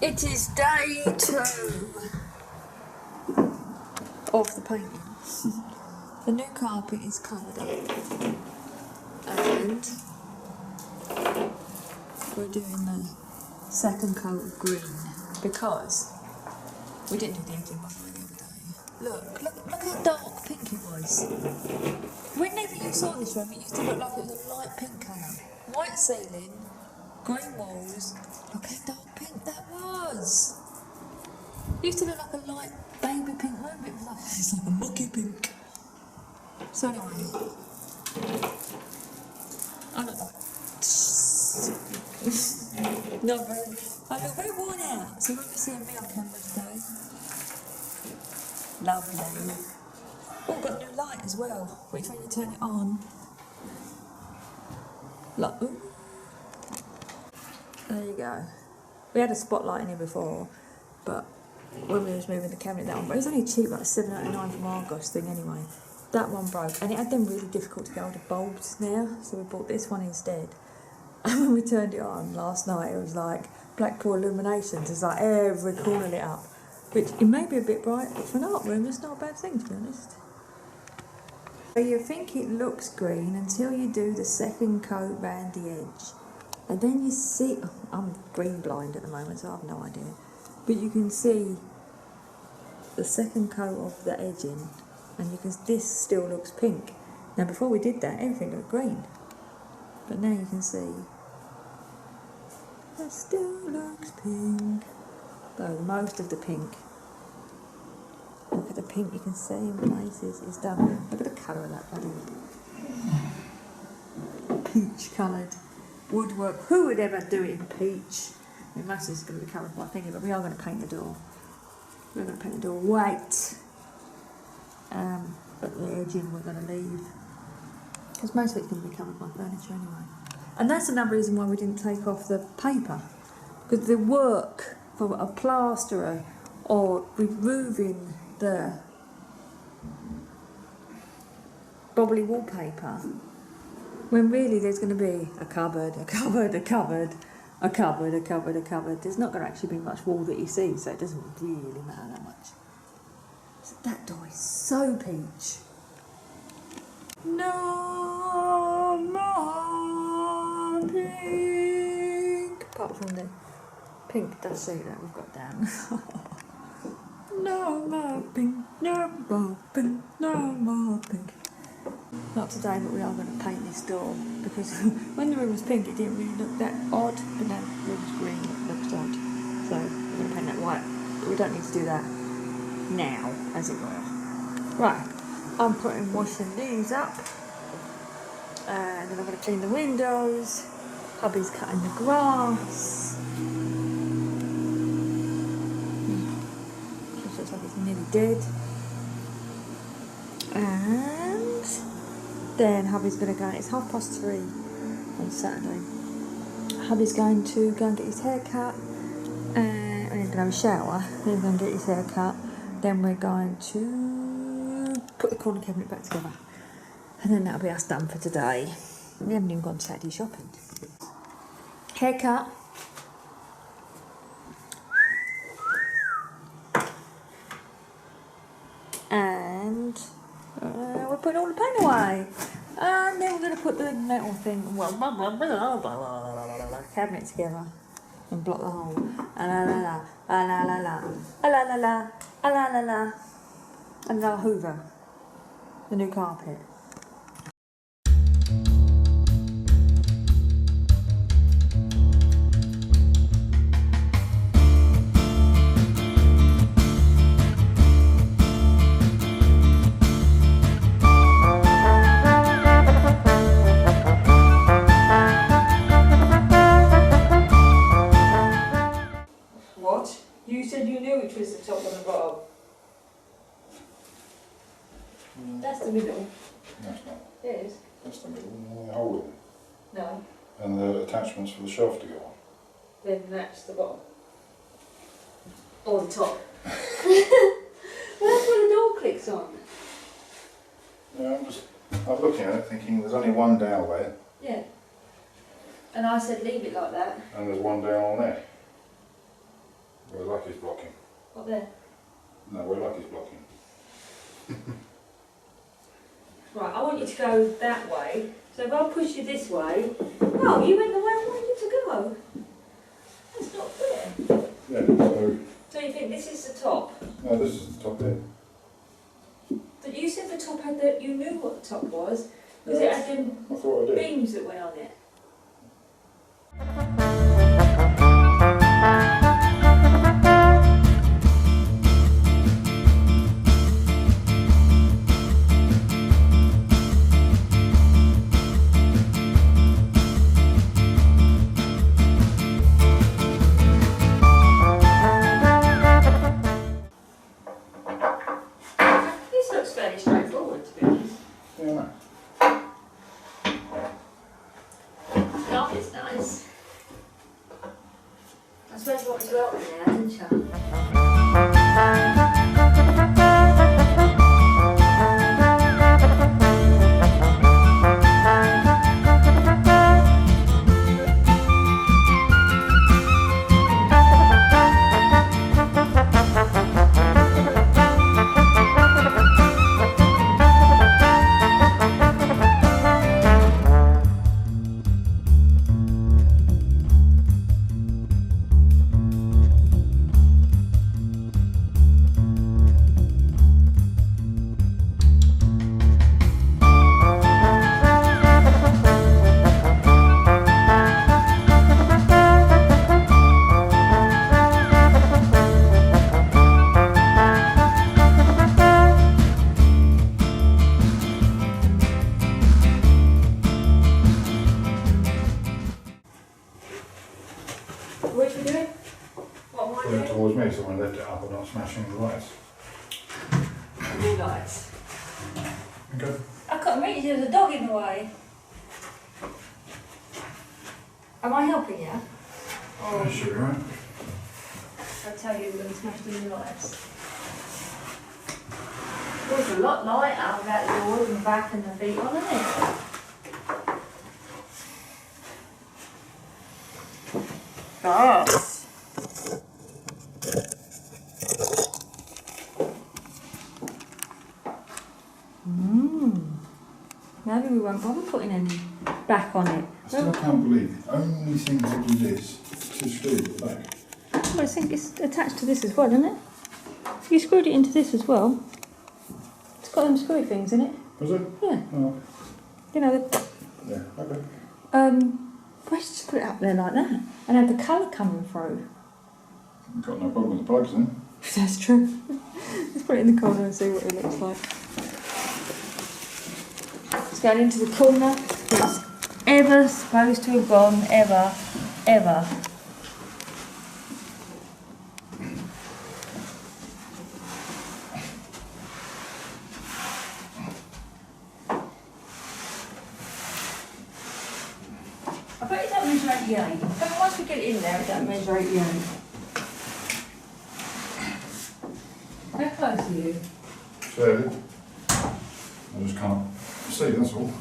It is day 2 of the painting. The new carpet is covered up and we're doing the second coat of green because we didn't do the edging by the way the other day. Look how dark pink it was. Whenever you saw this room, it used to look like it was a light pink colour. White ceiling, green walls. Look how dark pink that was. It used to look like a light baby pink room, but it's like a mucky pink. So anyway, I look not very, I look very worn out, so you won't be seeing me on camera today. Lovely. Oh, got a new light as well, which when you turn it on, like, ooh. There you go. We had a spotlight in here before, but when we was moving the cabinet that one, but it was only cheap, like $7.99 from Argos thing anyway. That one broke, and it had them really difficult to get hold of bulbs now, so we bought this one instead. And when we turned it on last night, it was like Blackpool illuminations. It's like every corner lit up, which it may be a bit bright, but for an art room, it's not a bad thing, to be honest. So you think it looks green until you do the second coat round the edge. And then you see, I'm green blind at the moment, so I have no idea. But you can see the second coat of the edging, and you can, this still looks pink. Now before we did that, everything looked green. But now you can see, it still looks pink. Though most of the pink, look at the pink you can see in places, is done. Look at the colour of that bloody peach coloured woodwork. Who would ever do it in peach? I mean, most of this is going to be covered by thingy, but we are going to paint the door. We're going to paint the door white. But the edging we're going to leave, because most of it's going to be covered by furniture anyway. And that's another reason why we didn't take off the paper, because the work for a plasterer or removing the bobbly wallpaper, when really there's going to be a cupboard, a cupboard, a cupboard, a cupboard, a cupboard, a cupboard. There's not going to actually be much wall that you see, so it doesn't really matter that much. So that door is so peach. No more pink. Apart from the pink dust suit that we've got down. No more pink, no more pink, no more pink. Not today, but we are going to paint this door, because when the room was pink it didn't really look that odd, but now the room's green, it looks odd. So we're going to paint that white, but we don't need to do that now, as it were. Right, I'm washing these up, and then I'm going to clean the windows. Hubby's cutting the grass. Just looks like it's nearly dead. And then hubby's going to go, it's 3:30 on Saturday. Hubby's going to go and get his hair cut, and he's going to have a shower, then he's going to get his hair cut, then we're going to put the corner cabinet back together, and then that'll be us done for today. We haven't even gone Saturday shopping. Haircut. And we're putting all the paint away. And then we're going to put the metal thing, well, cabinet together and block the hole. And I'll hoover the new carpet. You said you knew which was the top and the bottom. That's the middle. No, it's not. It is. That's the middle, and the hole in it. No. And the attachments for the shelf to go on. Then that's the bottom. Or the top. Well, that's where the door clicks on. Yeah, I'm looking at it thinking there's only one dowel there. Yeah. And I said leave it like that. And there's one dowel on there. Where Lucky's blocking. Up there. No, where Lucky's blocking. Right, I want you to go that way. So if I push you this way, oh, you went the way I wanted you to go. That's not fair. Yeah, so... So you think this is the top? No, this is the top here. But you said the top had the, you knew what the top was, because Yeah, it had them I thought I did. beams that went on it. This looks fairly straightforward, to be honest. Yeah, no. Carpet's nice. I suppose you want me to help me now, didn't you? What are you doing? What am I Put it doing? towards me so when I lift it up I'm not smashing the lights. Blue lights. Okay. I couldn't reach, there was a dog in the way. Am I helping you? Oh, that should be right. I'll tell you we're going to smash the new lights. Well, it's a lot lighter without the doors and the back and the feet on, isn't it? Gosh. Maybe we won't bother putting any back on it. I still can't believe the only thing to do this is to screw at the back. Well, I think it's attached to this as well, isn't it? If you screwed it into this as well, it's got them screwy things in it. Was it? Yeah. Oh, You know, the, yeah, okay. why just put it up there like that and have the colour coming through? You've got no problem with the plugs then. That's true. Let's put it in the corner and see what it looks like. It's going into the corner. It's ever supposed to have gone, ever, ever. I bet it don't measure 88. But once we get it in there, it don't measure 88. How close are you? Fairly. I just can't see, that's all.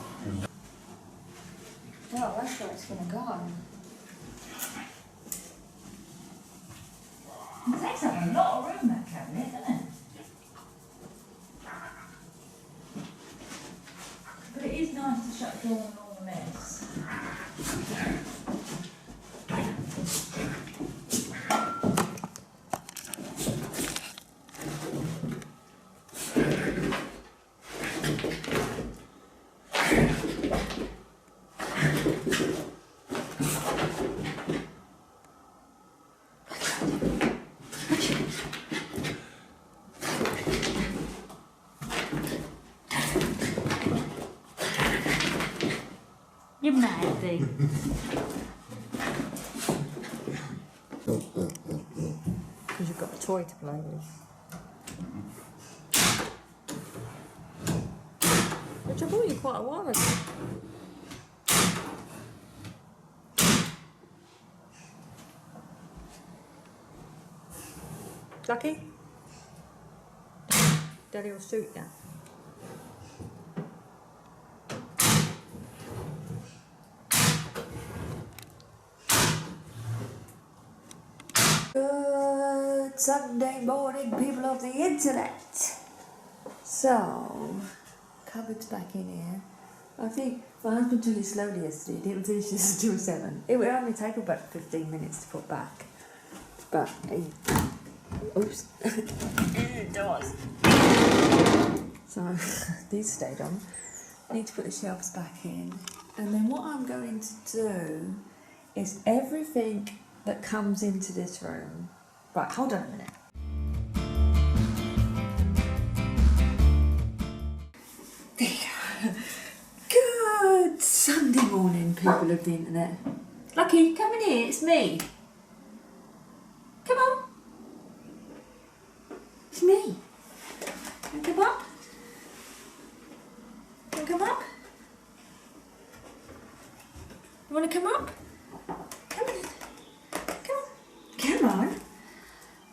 Oh, that's where it's going to go. It takes up a lot of room, that cabinet, doesn't it? But it is nice to shut the door and all the mess. You're mad, Dee. Because you've got a toy to play with. Which I bought you quite a while ago. Lucky? Daddy will suit you. Good. Good Sunday morning, people of the internet. So, cupboard's back in here. I think my husband took it slowly yesterday. He didn't finish this until 7. It will only take about 15 minutes to put back. But, oops, it does. So, these stayed on. I need to put the shelves back in. And then what I'm going to do is everything that comes into this room. Right, hold on a minute. There you go. Good Sunday morning, people of the internet. Lucky, come in here, it's me. Come on. It's me. Come up. Come up. You want to come up? Come on. Come on. Come on.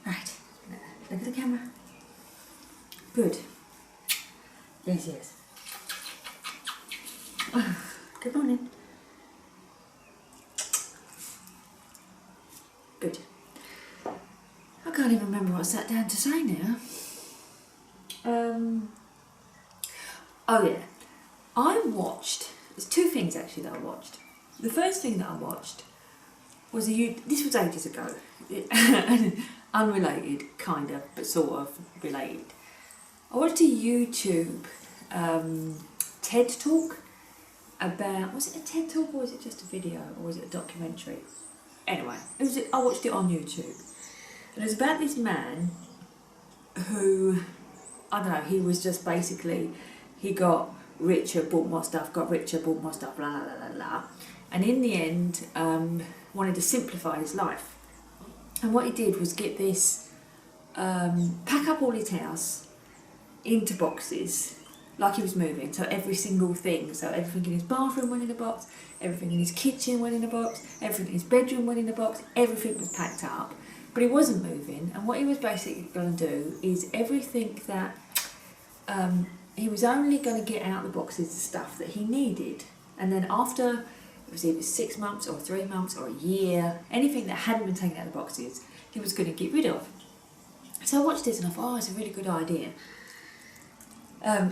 Right. Look at the camera. Good. Yes, yes. Good morning. Good. I can't even remember what I sat down to say now. Oh yeah. I watched, there's 2 things actually that I watched. The first thing that I watched was this was ages ago, unrelated, kind of, but sort of related. I watched a YouTube TED Talk about, was it a TED Talk or was it just a video or was it a documentary? Anyway, I watched it on YouTube. And it was about this man who, I don't know, he was just basically, he got richer, bought more stuff, got richer, bought more stuff, blah, blah, blah, blah, blah. And in the end, wanted to simplify his life. And what he did was get this, pack up all his house into boxes, like he was moving. So every single thing, so everything in his bathroom went in a box, everything in his kitchen went in a box, everything in his bedroom went in a box, everything was packed up. But he wasn't moving, and what he was basically going to do is everything that, he was only going to get out the boxes of stuff that he needed. And then after, it was either 6 months or 3 months or a year, anything that hadn't been taken out of the boxes, he was going to get rid of. So I watched this and I thought, oh, it's a really good idea.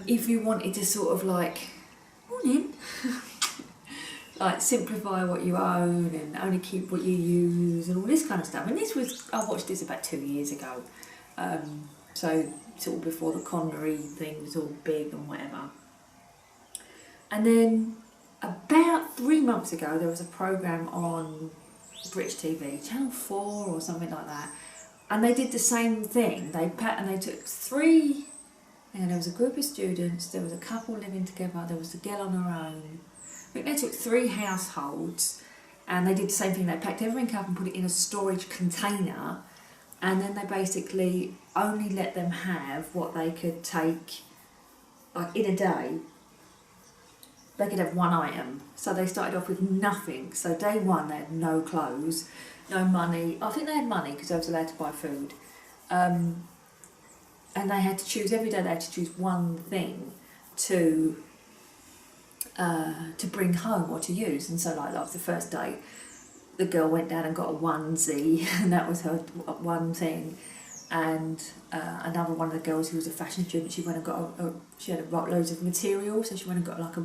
If you wanted to sort of like, morning, like simplify what you own and only keep what you use and all this kind of stuff. And this was, I watched this about 2 years ago. So sort of before the Connery thing was all big and whatever. And then about 3 months ago, there was a programme on British TV, Channel 4 or something like that. And they did the same thing. They took 3, and there was a group of students, there was a couple living together, there was a girl on her own. I think they took 3 households and they did the same thing. They packed everything up and put it in a storage container, and then they basically only let them have what they could take, like in a day. They could have 1 item. So they started off with nothing. So day 1 they had no clothes, no money. I think they had money because they was allowed to buy food. And they had to choose, every day they had to choose one thing to bring home or to use. And so like the first day, the girl went down and got a onesie, and that was her one thing. And another one of the girls who was a fashion student, she went and got she had loads of material, so she went and got like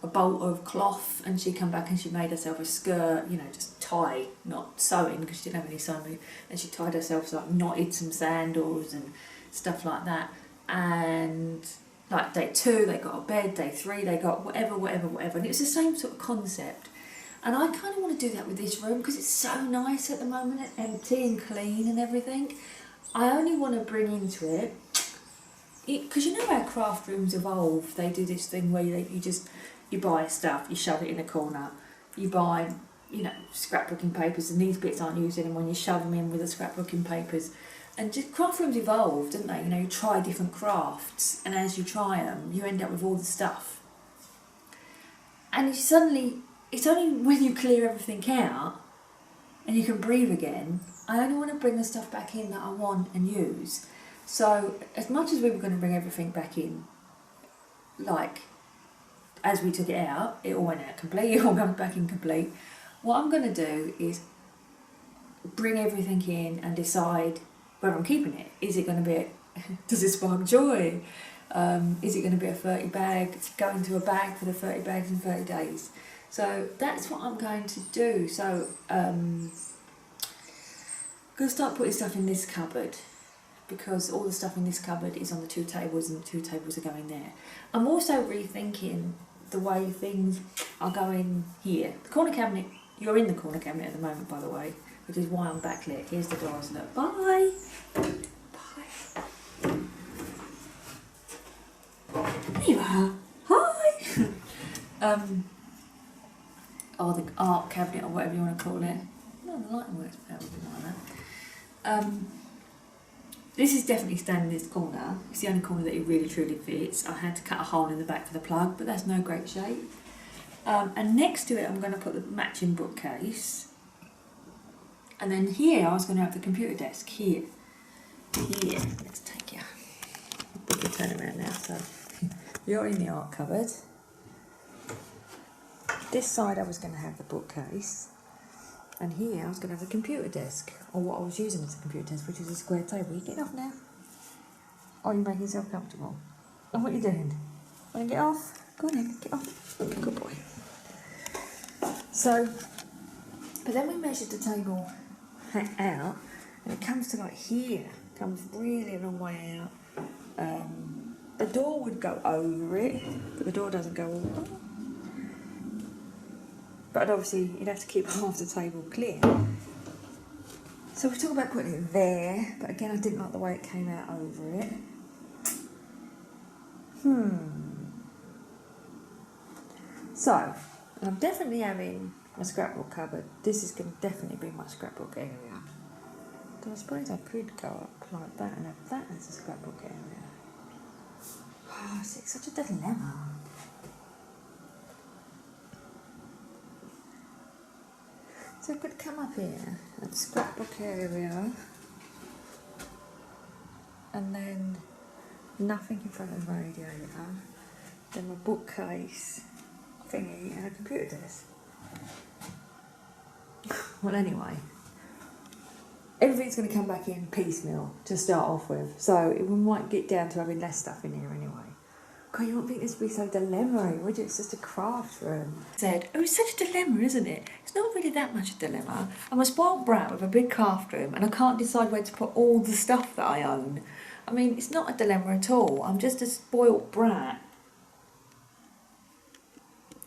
a bolt of cloth, and she come back and she made herself a skirt, you know, just tie, not sewing because she didn't have any sewing, and she tied herself, like knotted some sandals and stuff like that. And like day 2 they got a bed, day 3 they got whatever, and it was the same sort of concept. And I kind of want to do that with this room because it's so nice at the moment, empty and clean and everything. I only want to bring into it, because you know how craft rooms evolve. They do this thing where you buy stuff, you shove it in a corner, you buy, you know, scrapbooking papers, and these bits aren't used anymore, and you shove them in with the scrapbooking papers. And just craft rooms evolve, don't they? You know, you try different crafts, and as you try them, you end up with all the stuff. And it's only when you clear everything out and you can breathe again, I only want to bring the stuff back in that I want and use. So as much as we were going to bring everything back in, like as we took it out, it all went out complete, it all comes back in complete. What I'm going to do is bring everything in and decide whether I'm keeping it. Is it going to be, does it spark joy? Is it going to be a 30 bag, go into a bag for the 30 bags in 30 days? So that's what I'm going to do. So I'm going to start putting stuff in this cupboard, because all the stuff in this cupboard is on the 2 tables and the 2 tables are going there. I'm also rethinking the way things are going here. The corner cabinet, you're in the corner cabinet at the moment, by the way, which is why I'm backlit. Here's the doors, look. Bye! Bye! There you are! Hi! Or the art cabinet, or whatever you want to call it. No, the lighting works better like that. This is definitely staying in this corner. It's the only corner that it really truly fits. I had to cut a hole in the back for the plug, but that's no great shape. And next to it I'm going to put the matching bookcase. And then here I was going to have the computer desk, here. Here, let's take you. We can turn around now, so you're in the art cupboard. This side I was going to have the bookcase. And here I was going to have the computer desk, or what I was using as a computer desk, which is a square table. You getting off now? Or are you making yourself comfortable? And what are you doing? Want to get off? Go on then, get off. Good boy. So, but then we measured the table out, and it comes to like here. It comes really a long way out. The door would go over it, but the door doesn't go over. But obviously you'd have to keep half the table clear. So we talked about putting it there, but again I didn't like the way it came out over it. So, I'm definitely having a scrapbook cupboard. This is going to definitely be my scrapbook area. But I suppose I could go up like that and have that as a scrapbook area. Oh, it's such a dilemma. So I'm going to come up here and scrapbook area, and then nothing in front of the radiator, then my bookcase thingy and a computer desk. Well, anyway, everything's going to come back in piecemeal to start off with, so we might get down to having less stuff in here anyway. God, you wouldn't think this would be so dilemma-y, would you? It's just a craft room. Said, oh, it's such a dilemma, isn't it? It's not really that much a dilemma. I'm a spoiled brat with a big craft room, and I can't decide where to put all the stuff that I own. I mean, it's not a dilemma at all. I'm just a spoiled brat.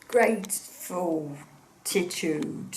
Grateful attitude.